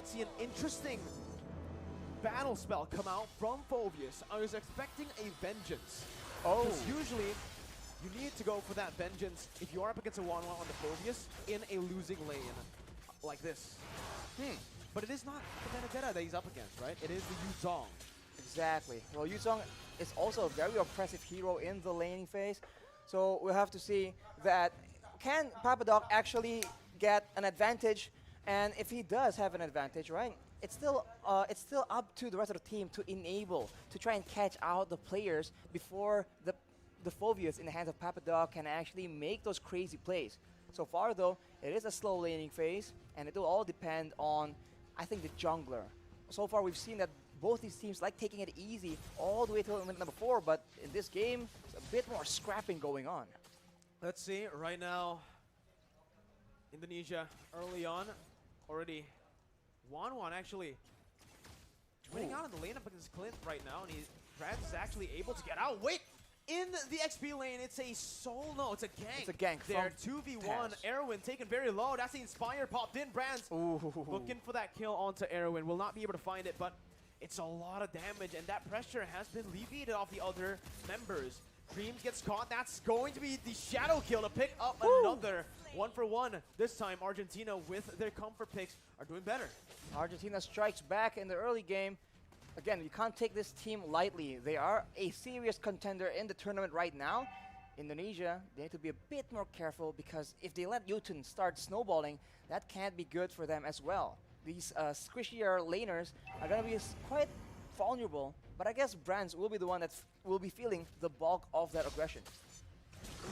might see an interesting battle spell come out from Phoveus. I was expecting a Vengeance. Oh. Because usually, you need to go for that Vengeance if you are up against a 1-1 on the Phoveus in a losing lane like this. But it is not the Benedetta that he's up against, right? It is the Yuzong. Exactly. Well, Yuzong is also a very oppressive hero in the laning phase. So we'll have to see that can Papadog actually get an advantage, and if he does have an advantage, right, it's still up to the rest of the team to enable, to try and catch out the players before the Phoveus in the hands of Papadog can actually make those crazy plays. So far though, it is a slow laning phase, and it will all depend on, I think, the jungler. So far we've seen that both these teams like taking it easy all the way till number 4, but in this game, it's a bit more scrapping going on. Let's see, right now, Indonesia early on, already 1-1 actually. Winning out in the lane up against Clint right now, and Brad is actually able to get out. Wait! In the XP lane, it's a solo, it's a gank. It's a gank there, from 2v1, Erwin taken very low. That's the Inspire popped in. Brands looking for that kill onto Erwin. Will not be able to find it, but it's a lot of damage, and that pressure has been alleviated off the other members. Dreams gets caught. That's going to be the shadow kill to pick up another 1-for-1. This time, Argentina with their comfort picks are doing better. Argentina strikes back in the early game. Again, you can't take this team lightly. They are a serious contender in the tournament right now. Indonesia, they need to be a bit more careful, because if they let Yutun start snowballing, that can't be good for them as well. These squishier laners are going to be quite vulnerable, but I guess Brands will be the one that will be feeling the bulk of that aggression.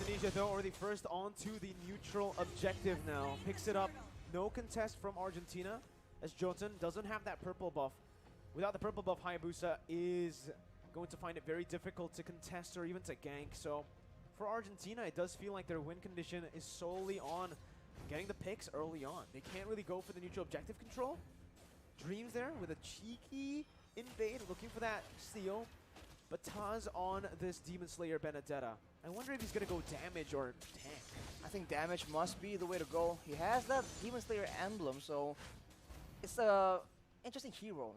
Indonesia, though, already first onto the neutral objective now. Picks it up. No contest from Argentina, as Jotun doesn't have that purple buff. Without the purple buff, Hayabusa is going to find it very difficult to contest or even to gank. So for Argentina, it does feel like their win condition is solely on getting the picks early on. They can't really go for the neutral objective control. Dreams there with a cheeky invade, looking for that steal. But Taz on this Demon Slayer Benedetta. I wonder if he's going to go damage or tank. I think damage must be the way to go. He has that Demon Slayer emblem, so it's a interesting hero.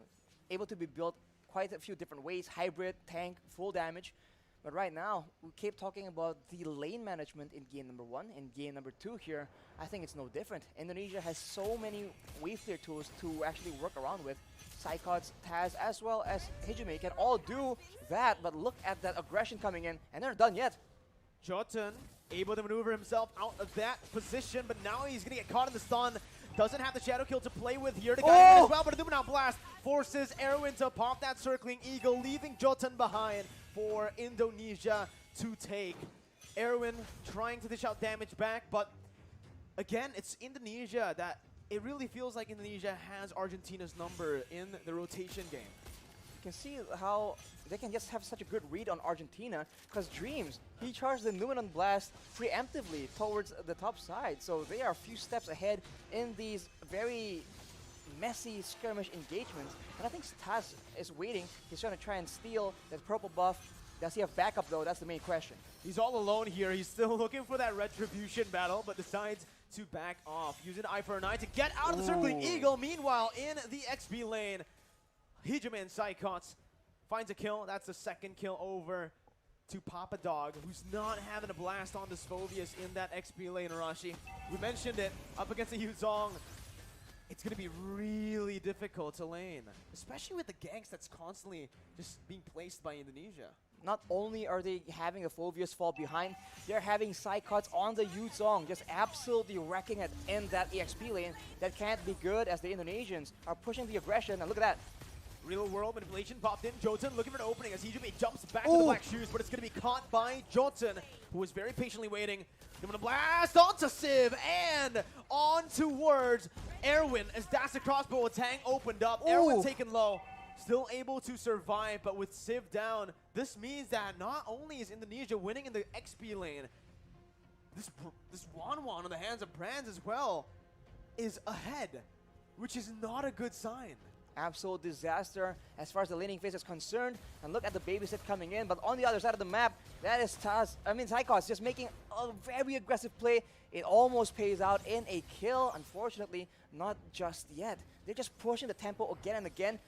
Able to be built quite a few different ways, hybrid, tank, full damage. But right now, we keep talking about the lane management in game number 1. In game number 2 here, I think it's no different. Indonesia has so many wave clear tools to actually work around with. Saykots, Taz, as well as Hijime can all do that, but look at that aggression coming in, and they're not done yet. Jotun able to maneuver himself out of that position, but now he's going to get caught in the stun. Doesn't have the shadow kill to play with here. The guy as well, but a Illuminati Blast forces Erwin to pop that circling eagle, leaving Jotun behind for Indonesia to take. Erwin trying to dish out damage back, but again, it's Indonesia that it really feels like Indonesia has Argentina's number in the rotation game. You can see how they can just have such a good read on Argentina, because Dreams, he charged the Numenon Blast preemptively towards the top side, so they are a few steps ahead in these very messy skirmish engagements. And I think Taz is waiting. He's trying to try and steal that purple buff. Does he have backup though? That's the main question. He's all alone here. He's still looking for that retribution battle, but decides to back off. Using Eye for an Eye to get out of the circling eagle. Meanwhile, in the XP lane, Hijime and Saykots finds a kill. That's the second kill over to Papadog, who's not having a blast on this Phoveus in that XP lane, Arashi. We mentioned it, up against the Yuzong. It's going to be really difficult to lane, especially with the ganks that's constantly just being placed by Indonesia. Not only are they having a Phoveus fall behind, they're having Saykots on the Yuzong, just absolutely wrecking it in that EXP lane. That can't be good, as the Indonesians are pushing the aggression, and look at that. Real world manipulation popped in. Jotun looking for an opening as Hijime jumps back to the black shoes, but it's going to be caught by Jotun, who was very patiently waiting. Giving a blast onto Civ and on towards Erwin as that's the crossbow attack opened up. Erwin taken low, still able to survive, but with Civ down, this means that not only is Indonesia winning in the XP lane, this 1-1 on the hands of Brands as well is ahead, which is not a good sign. Absolute disaster as far as the laning phase is concerned. And look at the babysit coming in. But on the other side of the map, that is Saykots just making a very aggressive play. It almost pays out in a kill. Unfortunately, not just yet. They're just pushing the tempo again and again.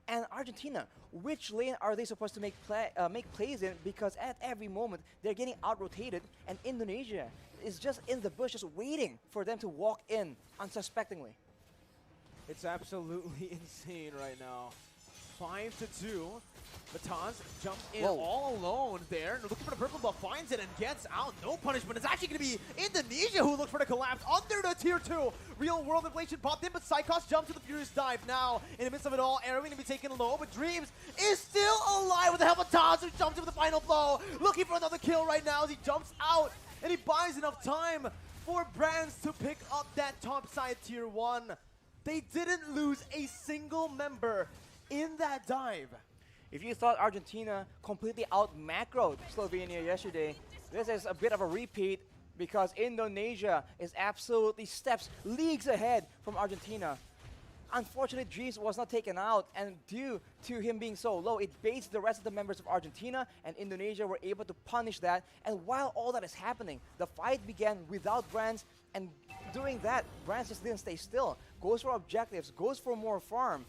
And Argentina, which lane are they supposed to make plays in? Because at every moment, they're getting out-rotated. And Indonesia is just in the bush, just waiting for them to walk in unsuspectingly. It's absolutely insane right now. 5-2. Bataz jumped in all alone there. Looking for the purple buff, finds it and gets out. No punishment. It's actually going to be Indonesia who looked for the collapse under the tier 2. Real world inflation popped in, but Saykots jumped to the Furious Dive. Now, in the midst of it all, Arrow going to be taken low, but Dreams is still alive with the help of Taz, who jumps in with the final blow. Looking for another kill right now as he jumps out, and he buys enough time for Brands to pick up that top side tier 1. They didn't lose a single member in that dive. If you thought Argentina completely out-macroed Slovenia yesterday, this is a bit of a repeat because Indonesia is absolutely leagues ahead from Argentina. Unfortunately, Dreams was not taken out, and due to him being so low, it baits the rest of the members of Argentina, and Indonesia were able to punish that. And while all that is happening, the fight began without Brands, and doing that, Brands just didn't stay still. Goes for objectives, goes for more farm.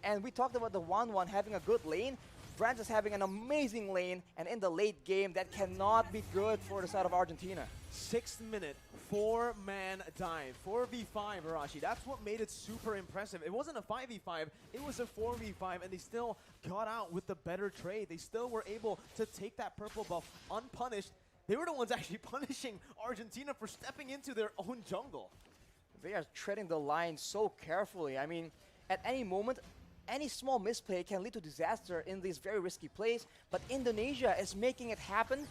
And we talked about the 1-1 having a good lane. Brands is having an amazing lane, and in the late game, that cannot be good for the side of Argentina. 6th minute, 4-man dive, 4v5, Arashi. That's what made it super impressive. It wasn't a 5v5, it was a 4v5, and they still got out with the better trade. They still were able to take that purple buff unpunished. They were the ones actually punishing Argentina for stepping into their own jungle. They are treading the line so carefully. I mean, at any moment, any small misplay can lead to disaster in these very risky plays, but Indonesia is making it happen.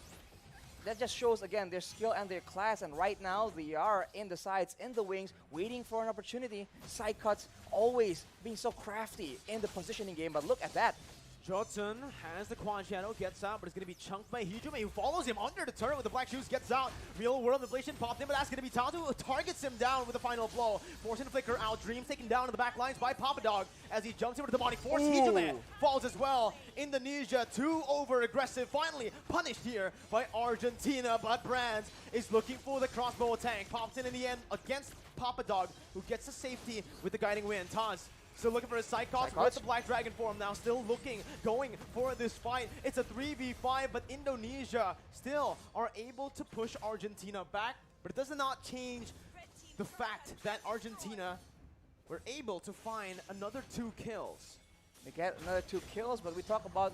That just shows, again, their skill and their class, and right now they are in the sides, in the wings, waiting for an opportunity. Saykots always being so crafty in the positioning game, but look at that. Jotun has the quad shadow, gets out, but it's going to be chunked by Hijume, who follows him under the turret with the black shoes, gets out. Real world inflation popped in, but that's going to be Tatu, who targets him down with the final blow. Forcing the flicker out, Dreams taken down in the back lines by Papadog as he jumps into the demonic force. Hijume falls as well. Indonesia, too over-aggressive, finally punished here by Argentina, but Brands is looking for the crossbow attack. Pops in the end against Papadog, who gets the safety with the guiding wind. Taz still looking for his Saykots with the Black Dragon form now, still going for this fight. It's a 3v5, but Indonesia still are able to push Argentina back, but it does not change the fact that Argentina were able to find another 2 kills. They get another 2 kills, but we talk about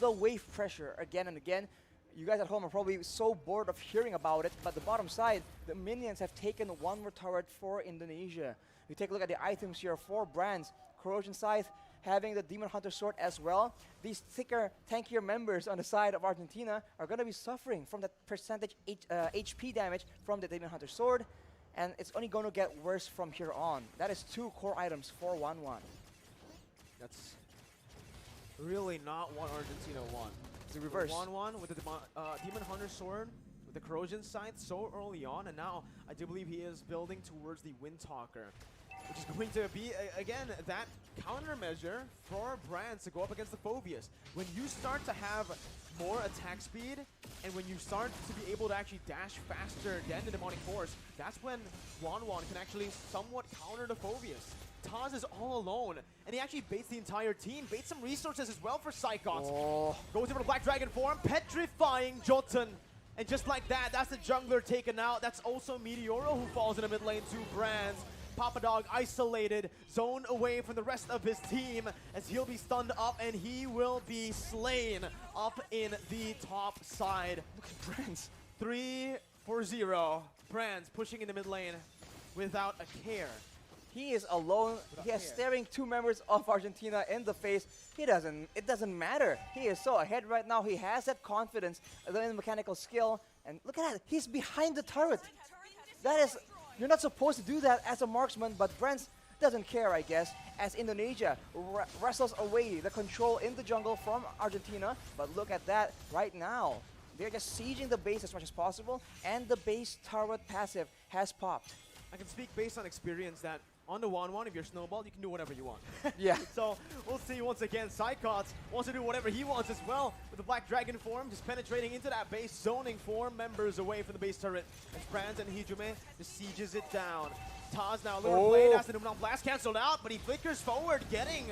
the wave pressure again and again. You guys at home are probably so bored of hearing about it, but the bottom side, the minions have taken 1 more turret for Indonesia. We take a look at the items here, 4 Brands. Corrosion Scythe having the Demon Hunter Sword as well. These thicker, tankier members on the side of Argentina are going to be suffering from that percentage HP damage from the Demon Hunter Sword, and it's only going to get worse from here on. That is 2 core items for 1-1. That's really not what Argentina want. It's the reverse. 1-1 with the Demon Hunter Sword, with the Corrosion Scythe so early on, and now I do believe he is building towards the Windtalker, which is going to be, again, that countermeasure for Brands to go up against the Phobius. When you start to have more attack speed, and when you start to be able to actually dash faster than the Demonic Force, that's when Wanwan can actually somewhat counter the Phobius. Taz is all alone, and he actually baits the entire team, baits some resources as well for Saykots. Goes over to Black Dragon form, petrifying Jotun. And just like that, that's the jungler taken out. That's also Meteoro who falls in the mid lane to Brands. Papadog isolated, zoned away from the rest of his team as he'll be stunned up and he will be slain up in the top side. Look at Brands. 3-0. Brands pushing in the mid lane without a care. He is alone. He is staring 2 members of Argentina in the face. It doesn't matter. He is so ahead right now. He has that confidence in the mechanical skill. And look at that. He's behind the turret. That is, you're not supposed to do that as a marksman, but Brands doesn't care, I guess, as Indonesia wrestles away the control in the jungle from Argentina. But look at that right now. They're just sieging the base as much as possible, and the base turret passive has popped. I can speak based on experience that On the 1-1, if you're Snowball, you can do whatever you want. Yeah. So we'll see once again. Saykots wants to do whatever he wants as well with the Black Dragon form, just penetrating into that base, zoning 4 members away from the base turret. As Franz and Hijume just sieges it down. Taz now a little blade as the Numenal Blast cancelled out, but he flickers forward, getting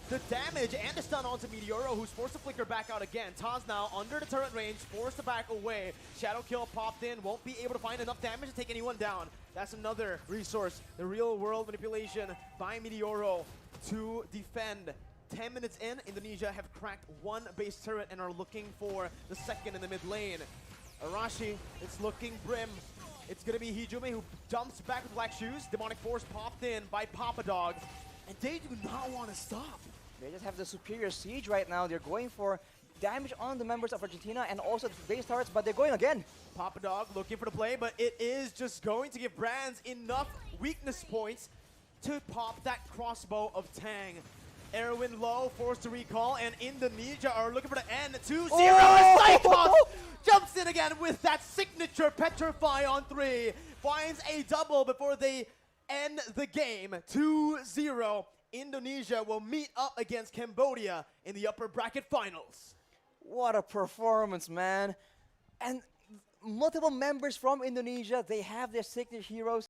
the damage and the stun onto Meteoro, who's forced to flicker back out again. Taz now under the turret range, forced to back away. Shadow Kill popped in, won't be able to find enough damage to take anyone down. That's another resource, the real world manipulation by Meteoro to defend. 10 minutes in, Indonesia have cracked 1 base turret and are looking for the second in the mid lane. Arashi, it's looking grim. It's gonna be Hijume who jumps back with Black Shoes. Demonic Force popped in by Papa Dog. And they do not want to stop. They just have the superior siege right now. They're going for damage on the members of Argentina and also the base turrets, but they're going again. Papa Dog looking for the play, but it is just going to give Brands enough weakness points to pop that crossbow of Tang. Erwin low, forced to recall, and Indonesia are looking for the end. 2-0, and Saykots jumps in again with that signature Petrify on 3. Finds a double before they end the game. 2-0. Indonesia will meet up against Cambodia in the upper bracket finals. What a performance, man. And multiple members from Indonesia, they have their signature heroes.